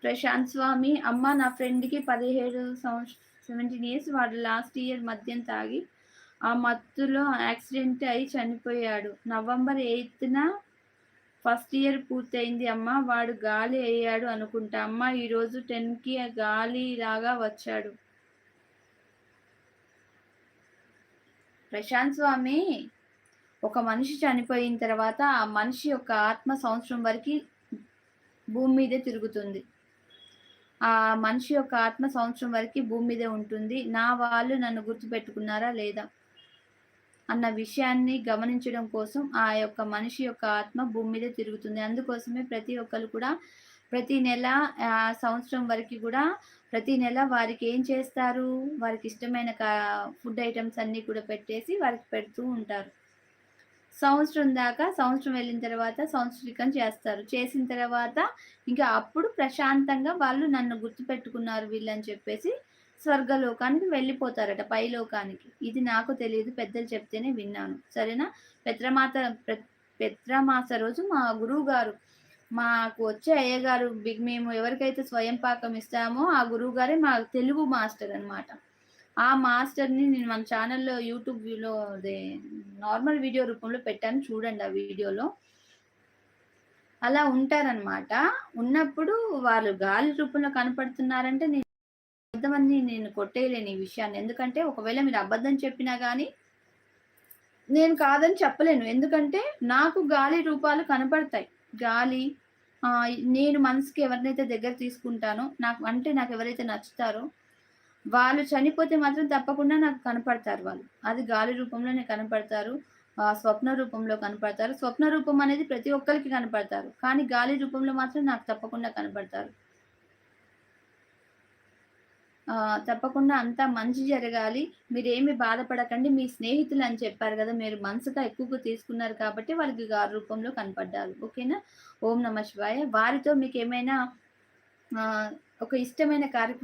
ప్రశాంత్ స్వామి, అమ్మ నా ఫ్రెండ్‌కి 17 ఇయర్స్ వాడు లాస్ట్ ఇయర్ మద్యం తాగి ఆ మత్తులో యాక్సిడెంట్ అయి చనిపోయాడు. నవంబర్ 8న ఫస్ట్ ఇయర్ పూర్తయింది అమ్మ. వాడు గాలి అయ్యాడు అనుకుంటా అమ్మ. ఈరోజు 10కి గాలిలాగా వచ్చాడు. ప్రశాంత్ స్వామి, ఒక మనిషి చనిపోయిన తర్వాత ఆ మనిషి యొక్క ఆత్మ సంవత్సరం వరకి భూమి మీదే తిరుగుతుంది. ఆ మనిషి యొక్క ఆత్మ సంవత్సరం వరకి భూమి మీదే ఉంటుంది. నా వాళ్ళు నన్ను గుర్తుపెట్టుకున్నారా లేదా అన్న విషయాన్ని గమనించడం కోసం ఆ యొక్క మనిషి యొక్క ఆత్మ భూమి మీదే తిరుగుతుంది. అందుకోసమే ప్రతి ఒక్కళ్ళు కూడా ప్రతి నెల సంవత్సరం వరకి కూడా ప్రతి నెల వారికి ఏం చేస్తారు? వారికి ఇష్టమైన ఫుడ్ ఐటెమ్స్ అన్నీ కూడా పెట్టేసి వారికి పెడుతూ ఉంటారు. సంవత్సరం వెళ్ళిన తర్వాత సంవత్సరికం చేస్తారు. చేసిన తర్వాత ఇంకా అప్పుడు ప్రశాంతంగా వాళ్ళు నన్ను గుర్తుపెట్టుకున్నారు వీళ్ళని చెప్పేసి స్వర్గలోకానికి వెళ్ళిపోతారట, పైలోకానికి. ఇది నాకు తెలీదు. పెద్దలు చెప్తేనే విన్నాను. సరేనా? పెత్రమాస రోజు మా గురువుగారు, మాకు వచ్చే అయ్యగారు మేము ఎవరికైతే స్వయం పాకం ఇస్తామో ఆ గురువుగారే మా తెలుగు మాస్టర్ అన్నమాట. ఆ మాస్టర్‌ని నేను మన ఛానెల్‌లో యూట్యూబ్‌లో నార్మల్ వీడియో రూపంలో పెట్టాను చూడండి ఆ వీడియోలో. అలా ఉంటారనమాట. ఉన్నప్పుడు వాళ్ళు గాలి రూపంలో కనపడుతున్నారంటే అబద్ధమని నేను కొట్టేయలేను ఈ విషయాన్ని. ఎందుకంటే ఒకవేళ మీరు అబద్ధం చెప్పినా గానీ నేను కాదని చెప్పలేను. ఎందుకంటే నాకు గాలి రూపాలు కనపడతాయి. గాలి నేను మనసుకి ఎవరినైతే దగ్గర తీసుకుంటానో నాకు ఎవరైతే నచ్చుతారో వాళ్ళు చనిపోతే మాత్రం తప్పకుండా నాకు కనపడతారు వాళ్ళు. అది గాలి రూపంలోనే కనపడతారు. స్వప్న రూపంలో కనపడతారు. స్వప్న రూపం అనేది ప్రతి ఒక్కరికి కనపడతారు. కానీ గాలి రూపంలో మాత్రం నాకు తప్పకుండా కనపడతారు. తప్పకుండా అంతా మంచి జరగాలి. మీరేమి బాధపడకండి. మీ స్నేహితులు అని చెప్పారు గదా! మీరు మనసుగా ఎక్కువగా తీసుకున్నారు కాబట్టి వాళ్ళకి గాలి రూపంలో కనపడ్డారు. ఓకేనా? ఓం నమః శివాయ. వారితో మీకేమైనా ఒక ఇష్టమైన కార్యక్రమం